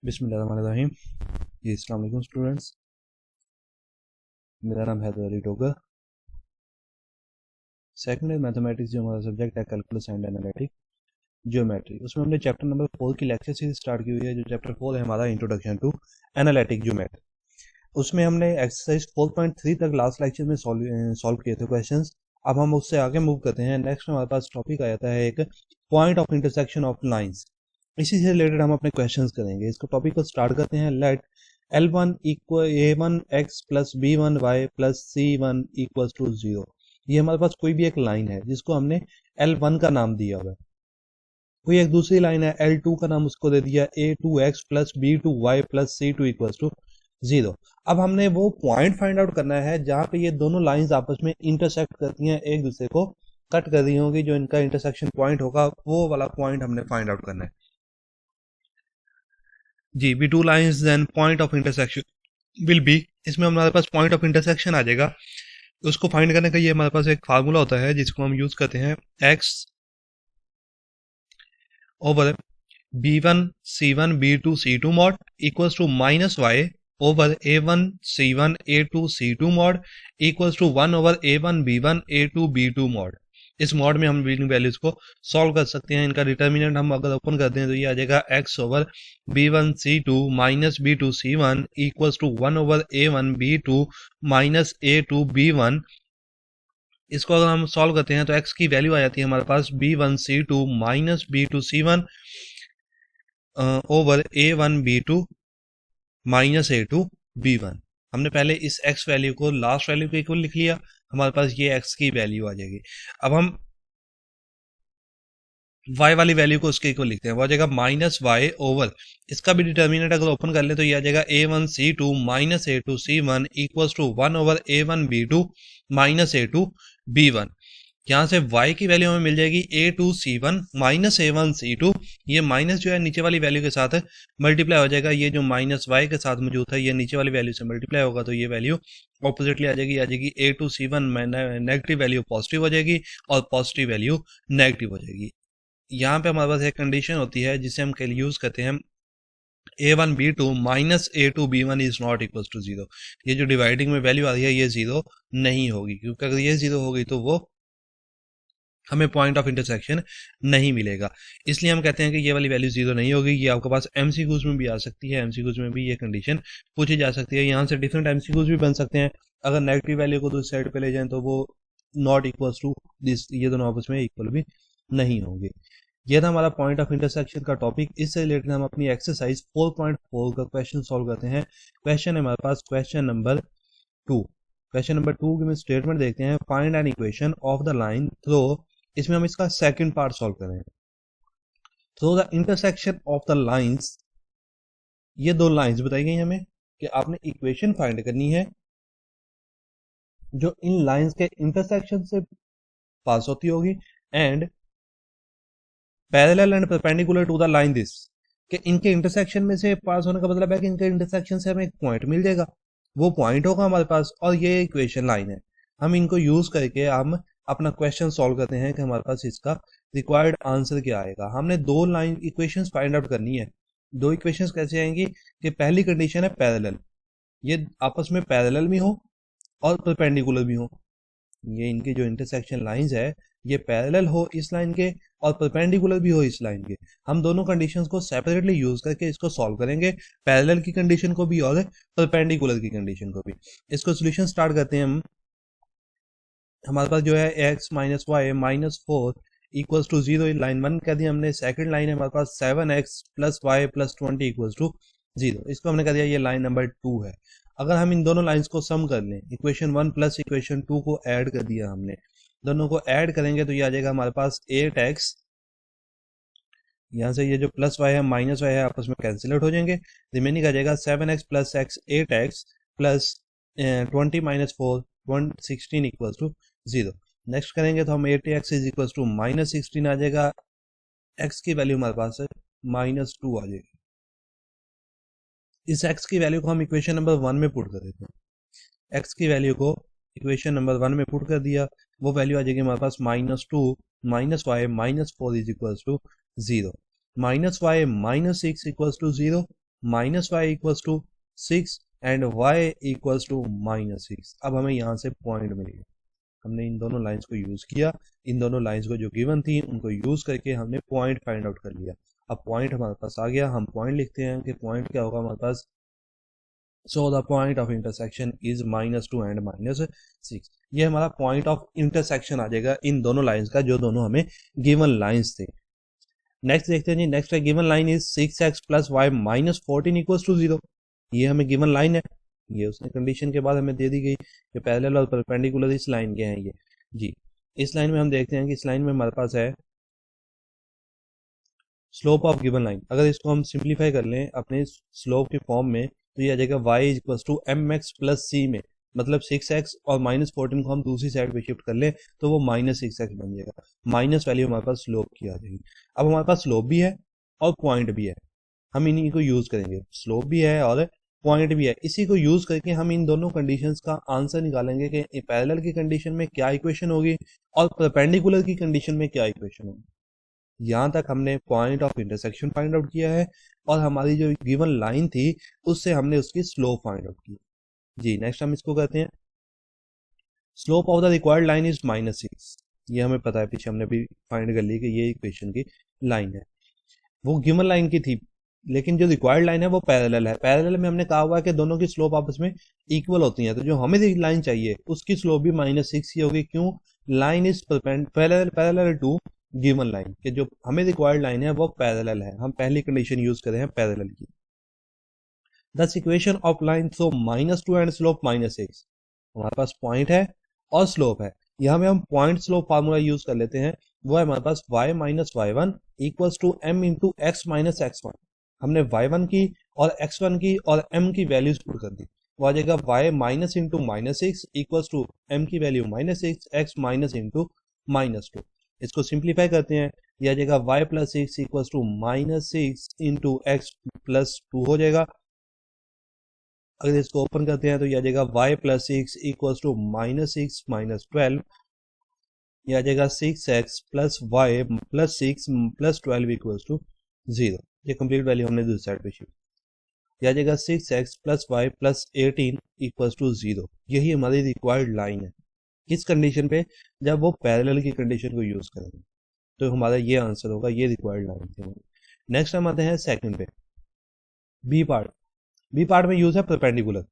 बिस्मिल्लाहिर्रहमानिर्रहीम। जी अस्सलाम वालेकुम स्टूडेंट्स, मेरा नाम Haider Ali Tokar. Second year mathematics जो हमारा सब्जेक्ट है कैलकुलस एंड एनालिटिक ज्योमेट्री, उसमें हमने चैप्टर नंबर 4 की लेक्चर सीरीज स्टार्ट की हुई है। जो चैप्टर 4 है हमारा इंट्रोडक्शन टू एनालिटिक ज्योमेट्री, उसमें हमने एक्सरसाइज 4.3 तक लास्ट लेक्चर में सॉल्व किए थे क्वेश्चंस। अब हम उससे आगे मूव करते हैं। नेक्स्ट हमारे पास टॉपिक आ जाता है एक point of intersection of lines. इसी से रिलेटेड हम अपने क्वेश्चंस करेंगे। इसको टॉपिक को स्टार्ट करते हैं। Let L1 equal A1 x plus B1 y plus C1 equal to 0। ये हमारे पास कोई भी एक लाइन है जिसको हमने L1 का नाम दिया हुआ है। कोई एक दूसरी लाइन है L2 का नाम उसको दे दिया A2x plus B2y plus C2 equal to 0। अब हमने वो पॉइंट फाइंड आउट करना है जहां पे ये दोनों लाइंस आपस में इंटरसेक्ट करती हैं, एक दूसरे को कट कर रही होंगी। जो इनका इंटरसेक्शन पॉइंट होगा वो वाला पॉइंट हमने फाइंड आउट करना है। जी be two lines then point of intersection will be, इसमें हमारे पास पॉइंट ऑफ इंटरसेक्शन आ जाएगा। उसको फाइंड करने का ये हमारे पास एक फार्मूला होता है जिसको हम यूज करते हैं x over b1 c1 b2 c2 mod equals to minus y over a1 c1 a2 c2 mod equals to 1 over a1 b1 a2 b2 mod. इस मॉड में हम इन वैल्यूज को सॉल्व कर सकते हैं। इनका डिटर्मिनेंट हम अगर ओपन करते हैं तो ये आ जाएगा x over b1 c2 minus b2 c1 equals to 1 over a1 b2 minus a2 b1। इसको अगर हम सॉल्व करते हैं तो x की वैल्यू आ जाती है हमारे पास b1 c2 minus b2 c1 over a1 b2 minus a2 b1। हमने पहले इस x वैल्यू को लास्ट वैल्यू के इक्वल लिख लिया, हमारे पास ये x की वैल्यू आ जाएगी। अब हम y वाली वैल्यू को उसके इक्वल लिखते हैं, वो आ जाएगा माइनस y ओवर, इसका भी डिटर्मिनेंट अगर ओपन कर ले तो ये आ जाएगा a1 c2 minus a2 c1 equals to 1 over a1 b2 minus a2 b1। यहाँ से y की वैल्यू हमें मिल जाएगी a2 c1 minus a1 c2। ये माइनस जो है नीचे वाली वैल्यू के साथ मल्टीप्लाई हो जाएगा। ये जो माइनस y के साथ मौजूद है ये नीचे वाली वैल्यू से मल्टीप्लाई होगा तो ये वैल्यू ऑपोजिटली आ जाएगी a2 c1 negative value positive हो जाएगी और पॉजिटिव वैल्यू नेगेटिव हो जाएगी। यहाँ पे हमारे पास एक कंडीशन होती है जिसे हम यूज करते हैं a1 b2 minus a2 b1 is not equal to 0। ये जो डिवाइडिंग में वैल्यू आ रही है ये 0 नहीं होगी, क्योंकि अगर ये 0 होगी तो वो हमें पॉइंट ऑफ इंटरसेक्शन नहीं मिलेगा। इसलिए हम कहते हैं कि ये वाली वैल्यू 0 नहीं होगी। ये आपके पास एमसीक्यूज में भी आ सकती है, एमसीक्यूज में भी ये कंडीशन पूछी जा सकती है। यहाँ से डिफरेंट एमसीक्यूज भी बन सकते हैं। अगर नेगेटिव वैल्यू को दूसरी साइड पे ले जाएं तो वो नॉट इक्वल टू दिस, ये दोनों आपस में इक्वल भी नहीं होंगे। यह था हमारा पॉइंट ऑफ इंटरसेक्शन का टॉपिक। इससे रिलेटेड हम अपनी एक्सरसाइज 4.4 का क्वेश्चन सॉल्व करते हैं। क्वेश्चन है हमारे पास क्वेश्चन नंबर 2। क्वेश्चन नंबर 2 के में स्टेटमेंट देखते हैं, find an equation of the line through. इसमें हम इसका सेकंड पार्ट सॉल्व करेंगे। Through the intersection of the lines, ये दो लाइंस बताई गई हमें कि आपने इक्वेशन फाइंड करनी है जो इन लाइंस के इंटरसेक्शन से पास होती होगी and parallel and perpendicular to the line this, कि इनके इंटरसेक्शन में से पास होने का मतलब है कि इनके इंटरसेक्शन से हमें एक पॉइंट मिल जाएगा, वो पॉइंट होगा हमारे पास और ये इक्वेशन लाइन है। हम इनको यूज करके हम अपना क्वेश्चन सॉल्व करते हैं कि हमारे पास इसका रिक्वायर्ड आंसर क्या आएगा। हमने दो लाइन इक्वेशंस फाइंड आउट करनी है। दो इक्वेशंस कैसे आएंगी कि पहली कंडीशन है पैरेलल, ये आपस में पैरेलल भी हो और परपेंडिकुलर भी हो। ये इनके जो इंटरसेक्शन लाइंस है ये पैरेलल हो इस लाइन के और परपेंडिकुलर भी हो इस लाइन के। हम दोनों कंडीशंस को सेपरेटली यूज करके इसको सॉल्व करेंगे, पैरेलल की कंडीशन को भी और परपेंडिकुलर की कंडीशन को भी। इसको सॉल्यूशन स्टार्ट करते हैं हम। हमारे पास जो है x minus y minus 4 equals to 0 line 1 कर दिया हमने। सेकंड लाइन है हमारे पास 7x plus y plus 20 equals to 0, इसको हमने कर दिया ये लाइन नंबर 2 है। अगर हम इन दोनों लाइंस को सम कर लें, इक्वेशन 1 प्लस इक्वेशन 2 को ऐड कर दिया हमने, दोनों को ऐड करेंगे तो ये आ जाएगा हमारे पास 8x, यहाँ से ये जो प्लस वाई है माइनस वाई है आपस में कैंसिल आउट हो जाएंगे। रिमेनिंग आ जाएगा 7x plus x 8x plus 20 minus 4 16 equals to 0। Next करेंगे तो हम 8x is equals to minus 16 आ जाएगा। x की वैल्यू हमारे पास है माइनस 2 आ जाएगी। इस x की वैल्यू को हम इक्वेशन नंबर 1 में पुट कर देते हैं। x की वैल्यू को इक्वेशन नंबर 1 में पुट कर दिया, वो वैल्यू आ जाएगी हमारे पास minus 2 minus y minus 4 is equals to 0, minus y minus 6 equals to 0, minus y equals to 6 and y equals to -6। अब हमें यहाँ से पॉइंट मिलेगा। हमने इन दोनों लाइंस को यूज किया, इन दोनों लाइंस को जो गिवन थी उनको यूज करके हमने पॉइंट फाइंड आउट कर लिया। अब पॉइंट हमारे पास आ गया, हम पॉइंट लिखते हैं कि पॉइंट क्या होगा हमारे पास। So the point of intersection is -2 and -6। ये हमारा पॉइंट ऑफ इंटरसेक्शन आ जाएगा इन दोनों लाइंस का, जो दोनों हमें गिवन लाइंस थे। नेक्स्ट देखते हैं जी, नेक्स्ट है given line is 6x + y - 14 = 0। ये हमें गिवन लाइन है, ये उसने कंडीशन के बाद हमें दे दी गई कि पैरेलल और परपेंडिकुलर इस लाइन के हैं ये जी। इस लाइन में हम देखते हैं कि इस लाइन में हमारे पास है स्लोप ऑफ गिवन लाइन। अगर इसको हम सिंप्लीफाई कर लें अपने स्लोप के फॉर्म में तो ये आ जाएगा y = mx + c में, मतलब 6x और -14 को हम दूसरी साइड पे शिफ्ट कर लें तो वो -6x बन जाएगा। माइनस वैल्यू हमारे पास स्लोप की आ जाएगी। अब हमारे पास स्लोप भी है और पॉइंट भी है, हम इन्हीं को यूज करेंगे। स्लोप भी है और पॉइंट भी है, इसी को यूज करके हम इन दोनों कंडीशंस का आंसर निकालेंगे कि पैरेलल की कंडीशन में क्या इक्वेशन होगी और परपेंडिकुलर की कंडीशन में क्या इक्वेशन होगी। यहाँ तक हमने point of intersection find out किया है और हमारी जो गिवन लाइन थी उससे हमने उसकी स्लोप फाइंड आउट की जी। नेक्स्ट हम इसको करते हैं, slope of the required line is -6। ये हमें पता है, पीछे हमने भी फाइंड कर ली कि ये इक्वेशन की लाइन है, वो गिवन लाइन की थी, लेकिन जो रिक्वायर्ड लाइन है वो पैरेलल है। पैरेलल में हमने कहा हुआ है कि दोनों की स्लोप आपस में इक्वल होती है, तो जो हमें लाइन चाहिए उसकी स्लोप भी -6 ही होगी। क्यों? Line is parallel to given line, कि जो हमें रिक्वायर्ड लाइन है वो पैरेलल है। हम पहली कंडीशन यूज करें हैं पैरेलल की। The equation of line so -2 and slope -6। हमारे पास पॉइंट है और स्लोप है, यहाँ में हम पॉइंट स्लोप फार्मूला यूज कर लेते हैं। वो है हमारे पास y - y1 = m × x - x1। हमने y1 की और x1 की और m की वैल्यूज पुट कर दी, वो आ जाएगा y - × -6 = m की वैल्यू -6 x - × -2। इसको सिंप्लीफाई करते हैं, यह आ जाएगा y + 6 = -6 × x + 2 हो जाएगा। अगर इसको ओपन करते हैं तो यह आ जाएगा y + 6 = -6 - 12। यह आ जाएगा 6x + y + 6 + 12 = 0। ये कंप्लीट वैल्यू हमने दूसरी साइड पे शिफ्ट। यह आ जाएगा 6x + y + 18 = 0। यही हमारी रिक्वायर्ड लाइन है। किस कंडीशन पे? जब वो पैरेलल की कंडीशन को यूज करेंगे, तो हमारा ये आंसर होगा, ये रिक्वायर्ड लाइन थी। नेक्स्ट हम आते हैं सेकंड पे, बी पार्ट। बी पार्ट में यूज है perpendicular.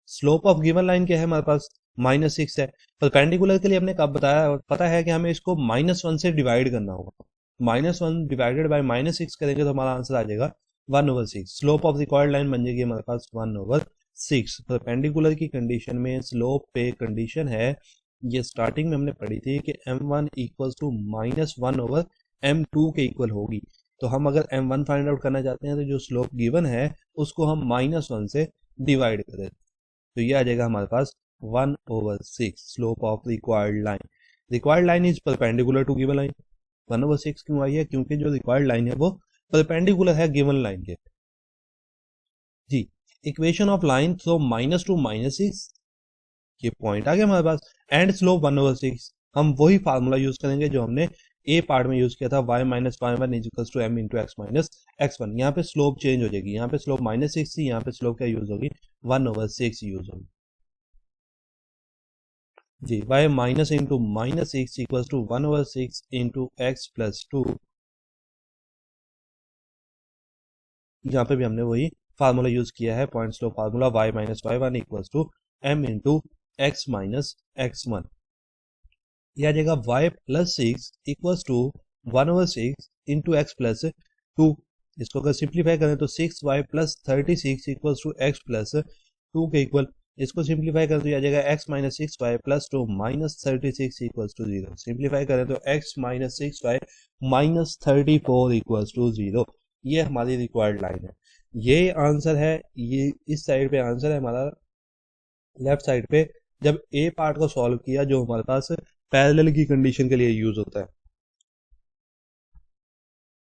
Slope of given line क्या है हमारे पास? -6 है। परपेंडिकुलर के लिए हमने कब बताया, पता है कि हमें इसको -1 से डिवाइड करना होगा। -1 डिवाइडेड बाय -6 करेंगे तो हमारा आंसर आ जाएगा 1/6। स्लोप ऑफ रिक्वायर्ड लाइन बन जाएगी हमारे पास 1/6। परपेंडिकुलर की कंडीशन में स्लोप पे कंडीशन है, ये स्टार्टिंग में हमने पढ़ी थी कि m1 = -1/m2 के इक्वल होगी। तो हम अगर m1 फाइंड आउट करना चाहते हैं तो जो स्लोप गिवन है उसको हम -1 से डिवाइड करें, तो ये आ जाएगा हमारे पास 1/6 slope of required line. Required line is perpendicular to given line. 1/6 क्यों आई है? क्योंकि जो रिक्वायर्ड लाइन है वो परपेंडिकुलर है गिवन लाइन के जी। इक्वेशन ऑफ लाइन सो -2 -6, ये पॉइंट आ गया हमारे पास, एंड स्लोप 1/6। हम वही फार्मूला यूज करेंगे जो हमने ए पार्ट में यूज किया था, y - y1 = m × x - x1। यहाँ पे स्लोप चेंज हो जाएगी, यहाँ पे स्लोप -6 थी, यहाँ पे स्लोप क्या यूज होगी? 1/6 यूज होगी जी। y - -6 = 1/6 × x + 2। यहाँ पे भी हमने वही फार्मूला यूज किया है, point slope formula, y - y1 = m × x - x1। यह आ जाएगा y + 6 = 1/6 × x + 2। इसको अगर सिंप्लीफाई करें तो 6y + 36 = x + 2 के इक्वल। इसको सिंप्लीफाई करें तो यह आ जाएगा x - 6y + 2 - 36 = 0। सिंप्लीफाई करें तो x - 6y - 34 = 0। ये हमारी रिक्वायर्ड लाइन है, ये आंसर है। ये इस साइड पे आंसर है हमारा, लेफ्ट साइड पे जब ए पार्ट को सॉल्व किया जो हमारे पास पैरेलल की कंडीशन के लिए यूज होता है।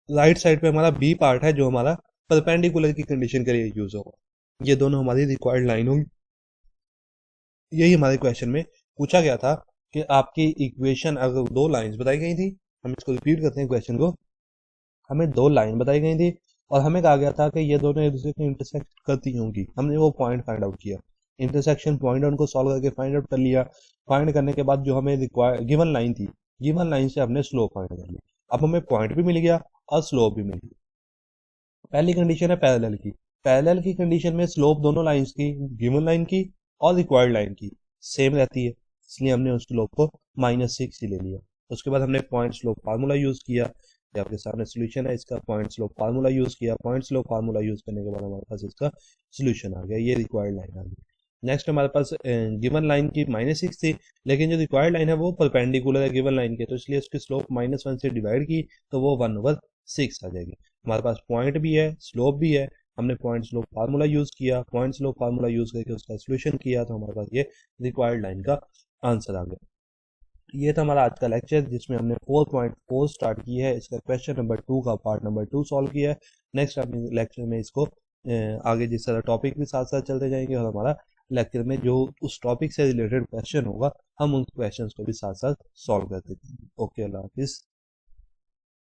राइट साइड पे हमारा बी पार्ट है जो हमारा परपेंडिकुलर की कंडीशन के लिए यूज होगा। ये दोनों हमारी रिक्वायर्ड लाइन होंगी। यही हमारे क्वेश्चन में पूछा गया था कि आपकी इक्वेशन अगर दो लाइंस बताई गई थी, हम इसको रिपीट करते हैं क्वेश्चन को। हमें दो लाइन बताई गई थी और हमें कहा गया था कि ये दोनों एक दूसरे को इंटरसेक्ट करती होंगी। हमने वो पॉइंट फाइंड आउट किया, इंटरसेक्शन पॉइंट उनको सॉल्व करके फाइंड आउट कर लिया। फाइंड करने के बाद जो हमें रिक्वायर गिवन लाइन थी, गिवन लाइन से हमने स्लोप फाइंड कर लिया। अब हमें पॉइंट भी मिल गया और स्लोप भी मिल गया। पहली कंडीशन है पैरेलल की। पैरेलल की कंडीशन में स्लोप दोनों लाइंस की, गिवन लाइन की और रिक्वायर्ड लाइन की, सेम रहती है, इसलिए हमने उस स्लोप को -6 ही ले लिया। उसके बाद हमने पॉइंट स्लोप फार्मूला यूज किया। ये आपके सामने सोल्यूशन है इसका। पॉइंट स्लोप फार्मूला यूज किया, पॉइंट स्लोप फार्मूला यूज करने के बाद हमारे पास इसका सोल्यूशन आ गया, ये रिक्वायर्ड लाइन आ गई। नेक्स्ट हमारे पास गिवन लाइन की -6 थी, लेकिन जो रिक्वायर्ड लाइन है वो परपेंडिकुलर है गिवन लाइन के, तो इसलिए उसकी स्लोप -1 से डिवाइड की तो वो 1/6 आ जाएगी। हमारे पास पॉइंट भी है, स्लोप भी है, हमने पॉइंट स्लोप फार्मूला यूज किया, पॉइंट स्लोप फार्मूला यूज करके उसका सोल्यूशन किया, तो हमारे पास ये रिक्वायर्ड लाइन का आंसर आ गया। ये था हमारा आज का लेक्चर, जिसमें हमने 4.4 स्टार्ट की है, इसका क्वेश्चन नंबर 2 का पार्ट नंबर 2 सॉल्व किया है। नेक्स्ट अपने लेक्चर में इसको आगे जिस तरह टॉपिक भी साथ साथ चलते जाएंगे, और हमारा लेक्चर में जो उस टॉपिक से रिलेटेड क्वेश्चन होगा हम उन क्वेश्चन को भी साथ साथ सॉल्व करते जाएंगे। ओके, अल्लाह हाफिज़।